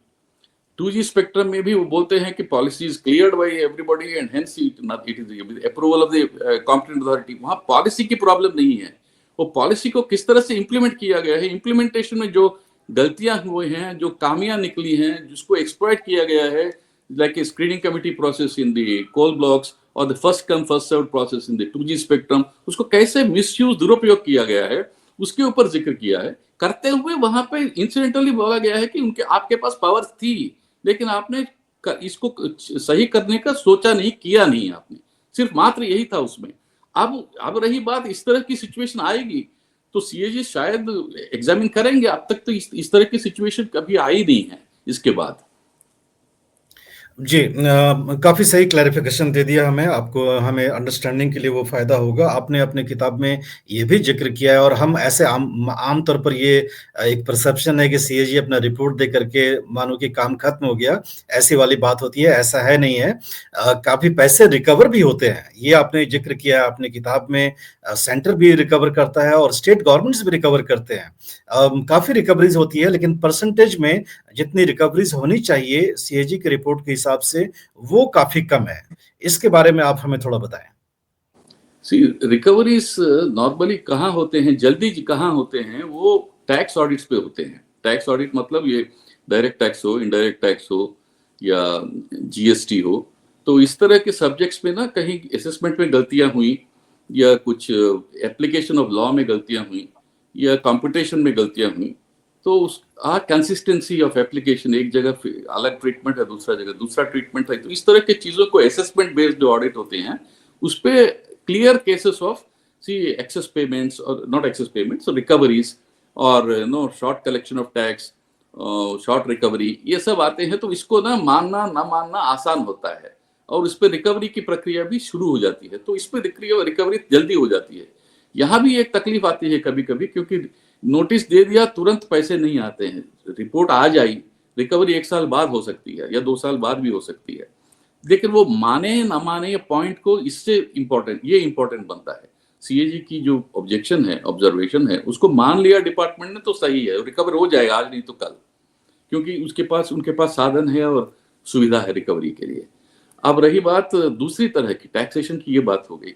2G spectrum में भी वो बोलते हैं कि policy is cleared by everybody and hence it is approval of the competent authority. वहां पॉलिसी की प्रॉब्लम नहीं है, वो पॉलिसी को किस तरह से इंप्लीमेंट किया गया है, इंप्लीमेंटेशन में जो गलतियां हुई हैं, जो खामियां निकली हैं, जिसको एक्सप्लॉइट किया गया है, like a screening committee process in the coal blocks और the first come first served process in the 2G spectrum, उसको कैसे मिसयूज, दुरुपयोग किया गया है, उसके ऊपर जिक्र किया है. करते हुए वहां पे इंसिडेंटली बोला गया है कि आपके पास पावर्स थी, लेकिन आपने इसको सही करने का सोचा नहीं, किया नहीं आपने, सिर्फ मात्र यही था उसमें. अब रही बात, इस तरह की सिचुएशन आएगी तो सीएजी शायद एग्जामिन करेंगे. अब तक तो इस तरह की सिचुएशन कभी आई नहीं है इसके बाद. जी, काफ़ी सही क्लैरिफिकेशन दे दिया हमें अंडरस्टैंडिंग के लिए वो फ़ायदा होगा. आपने अपने किताब में ये भी ज़िक्र किया है और हम ऐसे आम तौर पर ये एक परसेप्शन है कि सीएजी अपना रिपोर्ट दे करके मानो कि काम खत्म हो गया, ऐसी वाली बात होती है. ऐसा है नहीं है. काफ़ी पैसे रिकवर भी होते हैं, ये आपने ज़िक्र किया है अपनी किताब में. सेंटर भी रिकवर करता है और स्टेट गवर्नमेंट्स भी रिकवर करते हैं. काफ़ी रिकवरीज होती है, लेकिन परसेंटेज में जितनी रिकवरीज होनी चाहिए सीएजी की रिपोर्ट के हिसाब से वो काफी कम है. इसके बारे में आप हमें थोड़ा बताएं. रिकवरीज नॉर्मली कहाँ होते हैं, जल्दी कहाँ होते हैं, वो टैक्स ऑडिट्स पे होते हैं. टैक्स ऑडिट मतलब ये डायरेक्ट टैक्स हो, इनडायरेक्ट टैक्स हो या जीएसटी हो, तो इस तरह के सब्जेक्ट्स में ना कहीं असेसमेंट में गलतियां हुई या कुछ एप्लीकेशन ऑफ लॉ में गलतियां हुई या कंप्यूटेशन में गलतियां हुई, तो कंसिस्टेंसी ऑफ एप्लीकेशन, एक जगह अलग ट्रीटमेंट है, दूसरा जगह दूसरा ट्रीटमेंट है, तो इस तरह की चीजों को असेसमेंट बेस्ड जो ऑडिट होते हैं उस पे clear cases of excess payments और नॉट एक्सेस पेमेंट्स, रिकवरीज और short collection of tax, short recovery, ये सब आते हैं. तो इसको ना मानना ना मानना आसान होता है और इस पर रिकवरी की प्रक्रिया भी शुरू हो जाती है, तो इस पर रिकवरी जल्दी हो जाती है. यहाँ भी एक तकलीफ आती है कभी कभी, क्योंकि नोटिस दे दिया, तुरंत पैसे नहीं आते हैं. रिपोर्ट आ जाई, रिकवरी 1 साल बाद हो सकती है या 2 साल बाद भी हो सकती है, लेकिन वो माने ना माने पॉइंट को, इससे इम्पोर्टेंट बनता है. सीएजी की जो ऑब्जेक्शन है, ऑब्जर्वेशन है, उसको मान लिया डिपार्टमेंट ने तो सही है, रिकवर हो जाएगा आज नहीं तो कल, क्योंकि उनके पास साधन है और सुविधा है रिकवरी के लिए. अब रही बात दूसरी तरह की, टैक्सेशन की, ये बात हो गई.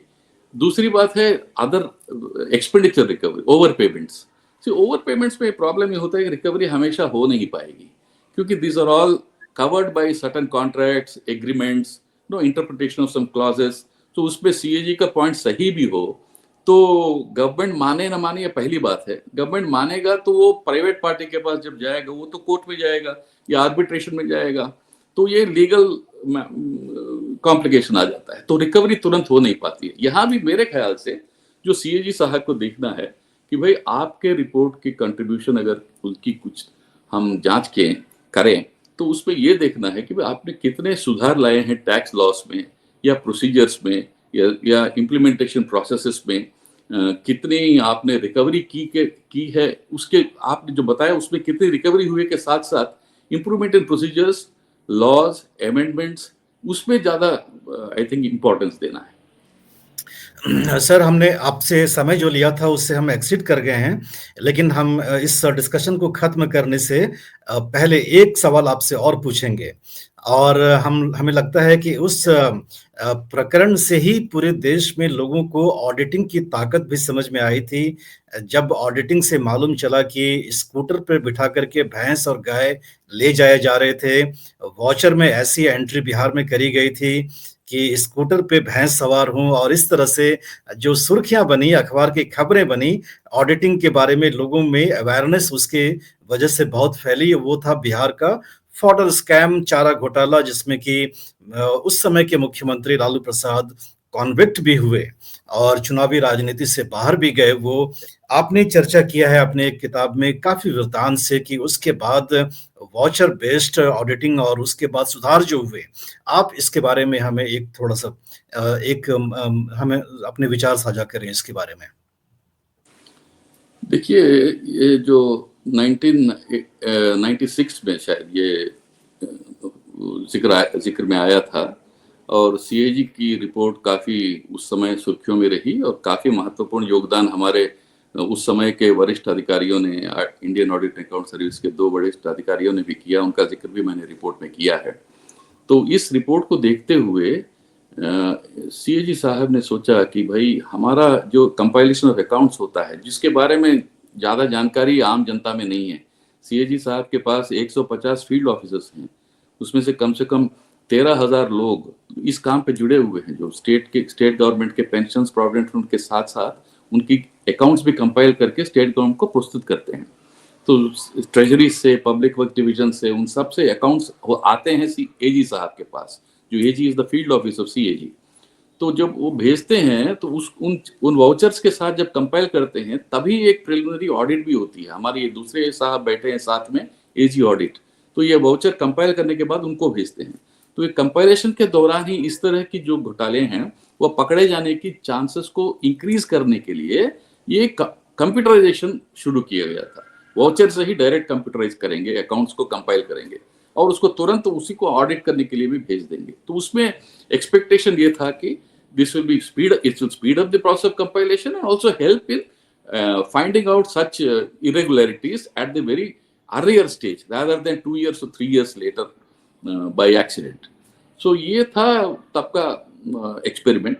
दूसरी बात है other expenditure recovery, over payments. Over payments में प्रॉब्लम ये होता है कि रिकवरी हमेशा हो नहीं पाएगी, क्योंकि this are all covered by certain contracts, agreements, interpretation of some clauses. तो उसमें सीएजी का पॉइंट सही भी हो तो गवर्नमेंट माने ना माने ये पहली बात है। गवर्नमेंट मानेगा तो वो प्राइवेट पार्टी के पास जब जाएगा वो तो कोर्ट में जाएगा या आर्बिट्रेशन में जाएगा, तो ये लीगल कॉम्प्लिकेशन आ जाता है, तो रिकवरी तुरंत हो नहीं पाती है। यहाँ भी मेरे ख्याल से जो सीएजी साहब को देखना है कि भाई आपके रिपोर्ट की कंट्रीब्यूशन अगर उनकी कुछ हम जांच के करें तो उसमें ये देखना है कि भाई आपने कितने सुधार लाए हैं टैक्स लॉस में या प्रोसीजर्स में या इम्प्लीमेंटेशन प्रोसेसेस में, कितनी आपने रिकवरी की है, उसके आपने जो बताया उसमें कितनी रिकवरी हुई के साथ साथ improvement in procedures, laws, amendments, उसमें ज्यादा आई थिंक इम्पोर्टेंस देना है। सर, हमने आपसे समय जो लिया था उससे हम एक्सीड कर गए हैं, लेकिन हम इस डिस्कशन को खत्म करने से पहले एक सवाल आपसे और पूछेंगे। और हमें लगता है कि उस प्रकरण से ही पूरे देश में लोगों को ऑडिटिंग की ताकत भी समझ में आई थी। जब ऑडिटिंग से मालूम चला कि स्कूटर पर बिठा करके भैंस और गाय ले जाए जा रहे थे, वाउचर में ऐसी एंट्री बिहार में करी गई थी कि स्कूटर पे भैंस सवार हूँ, और इस तरह से जो सुर्खियां बनी, अखबार की खबरें बनी ऑडिटिंग के बारे में, लोगों में अवेयरनेस उसके वजह से बहुत फैली। वो था बिहार का फॉडर स्कैम, चारा घोटाला, जिसमें कि उस समय के मुख्यमंत्री लालू प्रसाद कॉन्विक्ट भी हुए और चुनावी राजनीति से बाहर भी गए। वो आपने चर्चा किया है अपने एक किताब में काफी वृत्तांत से कि उसके बाद वाउचर बेस्ड ऑडिटिंग और उसके बाद सुधार जो हुए। आप इसके बारे में हमें एक थोड़ा सा हमें अपने विचार साझा करें इसके बारे में। देखिए, ये जो 1996 में शायद ये जिक्र में आया था और सीएजी की रिपोर्ट काफ़ी उस समय सुर्खियों में रही और काफ़ी महत्वपूर्ण योगदान हमारे उस समय के वरिष्ठ अधिकारियों ने, इंडियन ऑडिट अकाउंट सर्विस के 2 वरिष्ठ अधिकारियों ने भी किया, उनका जिक्र भी मैंने रिपोर्ट में किया है। तो इस रिपोर्ट को देखते हुए सीएजी साहब ने सोचा कि भाई हमारा जो कंपाइलेशन ऑफ अकाउंट्स होता है, जिसके बारे में ज़्यादा जानकारी आम जनता में नहीं है। सीएजी साहब के पास 150 फील्ड ऑफिसर्स हैं, उसमें से कम 13,000 लोग इस काम पे जुड़े हुए हैं, जो स्टेट गवर्नमेंट के पेंशन प्रोविडेंट फंड के साथ साथ उनकी अकाउंट्स भी कंपाइल करके स्टेट गवर्नमेंट को प्रस्तुत करते हैं। तो ट्रेजरी से, पब्लिक वर्क डिवीजन से, उन सब से अकाउंट्स आते हैं एजी साहब के पास, जो AG is the field office of CAG. तो जब वो भेजते हैं तो उन वाउचर्स के साथ जब कंपाइल करते हैं तभी एक प्रिलिमिनरी ऑडिट भी होती है। हमारे ये दूसरे साहब बैठे हैं साथ में, एजी ऑडिट, तो ये वाउचर कंपाइल करने के बाद उनको भेजते हैं। तो ये कंपाइलेशन के दौरान ही इस तरह की जो घोटाले हैं वो पकड़े जाने की चांसेस को इंक्रीज करने के लिए ये कंप्यूटराइजेशन शुरू किया गया था। वाउचर से ही डायरेक्ट कंप्यूटराइज करेंगे, अकाउंट्स को कंपाइल करेंगे और उसको तुरंत उसी को ऑडिट करने के लिए भी भेज देंगे। तो उसमें एक्सपेक्टेशन ये था कि this will be it will speed up the process of compilation and also help in finding out such irregularities at the very earlier stage rather than 2 years or 3 years later by accident. So ये था तब का experiment.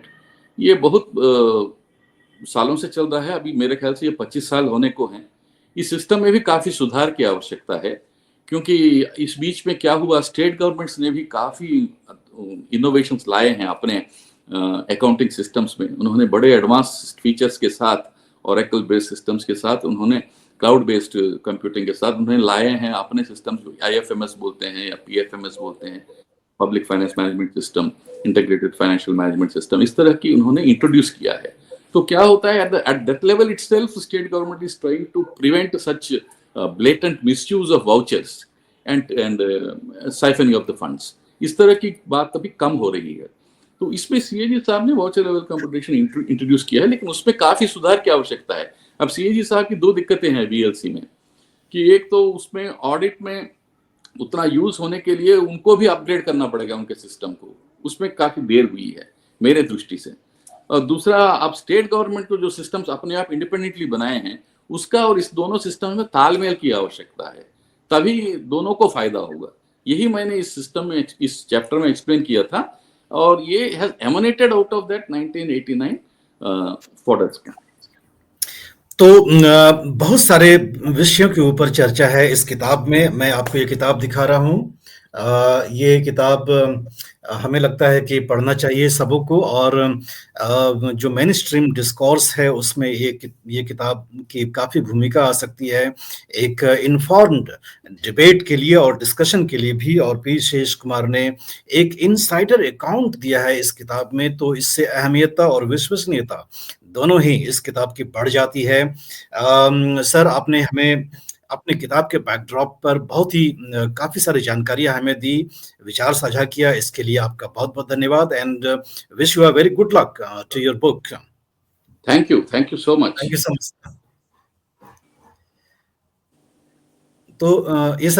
ये बहुत सालों से चल रहा है, अभी मेरे ख्याल से ये 25 साल होने को हैं। इस सिस्टम में भी काफ़ी सुधार की आवश्यकता है, क्योंकि इस बीच में क्या हुआ, स्टेट गवर्नमेंट्स ने भी काफ़ी इनोवेशंस लाए हैं अपने अकाउंटिंग सिस्टम्स में। उन्होंने बड़े एडवांस फीचर्स के साथ, ओरेकल बेस्ड सिस्टम्स के साथ, उन्होंने क्लाउड बेस्ड कंप्यूटिंग के साथ उन्होंने लाए हैं अपने सिस्टम्स, आईएफएमएस बोलते हैं या पीएफएमएस बोलते हैं, public finance management system, integrated financial management system, इस तरह की उन्होंने इंट्रोड्यूस किया है। तो क्या होता है, at that level itself state government is trying to prevent such blatant misuse of vouchers and siphoning of the funds. इस तरह की बात अभी कम हो रही है। तो इसमें सीएजी साहब ने वाउचर लेवल कंप्यूटेशन इंट्रोड्यूस किया है, लेकिन उसमें काफी सुधार की आवश्यकता है। अब सीएजी साहब की 2 दिक्कतें हैं वीएलसी में, कि एक तो उसमें ऑडिट में उतना यूज होने के लिए उनको भी अपग्रेड करना पड़ेगा उनके सिस्टम को, उसमें काफी देर हुई है मेरे दृष्टि से। और दूसरा, अब स्टेट गवर्नमेंट को जो सिस्टम्स अपने आप इंडिपेंडेंटली बनाए हैं उसका और इस दोनों सिस्टम में तालमेल की आवश्यकता है, तभी दोनों को फायदा होगा। यही मैंने इस सिस्टम में, इस चैप्टर में एक्सप्लेन किया था, और ये has emanated out of that 1989 fodder scam. तो बहुत सारे विषयों के ऊपर चर्चा है इस किताब में। मैं आपको ये किताब दिखा रहा हूँ, ये किताब हमें लगता है कि पढ़ना चाहिए सबों को और जो मेनस्ट्रीम डिस्कोर्स है उसमें ये किताब की काफ़ी भूमिका आ सकती है, एक इन्फॉर्म्ड डिबेट के लिए और डिस्कशन के लिए भी। और पी. शेष कुमार ने एक इनसाइडर अकाउंट दिया है इस किताब में, तो इससे अहमियता और विश्वसनीयता दोनों ही इस किताब की बढ़ जाती है। सर, आपने हमें अपनी किताब के बैकड्रॉप पर बहुत ही काफ़ी सारी जानकारियाँ हमें दी, विचार साझा किया, इसके लिए आपका बहुत-बहुत धन्यवाद and wish you a very good luck to your book. Thank you so much. Thank you so much. तो ये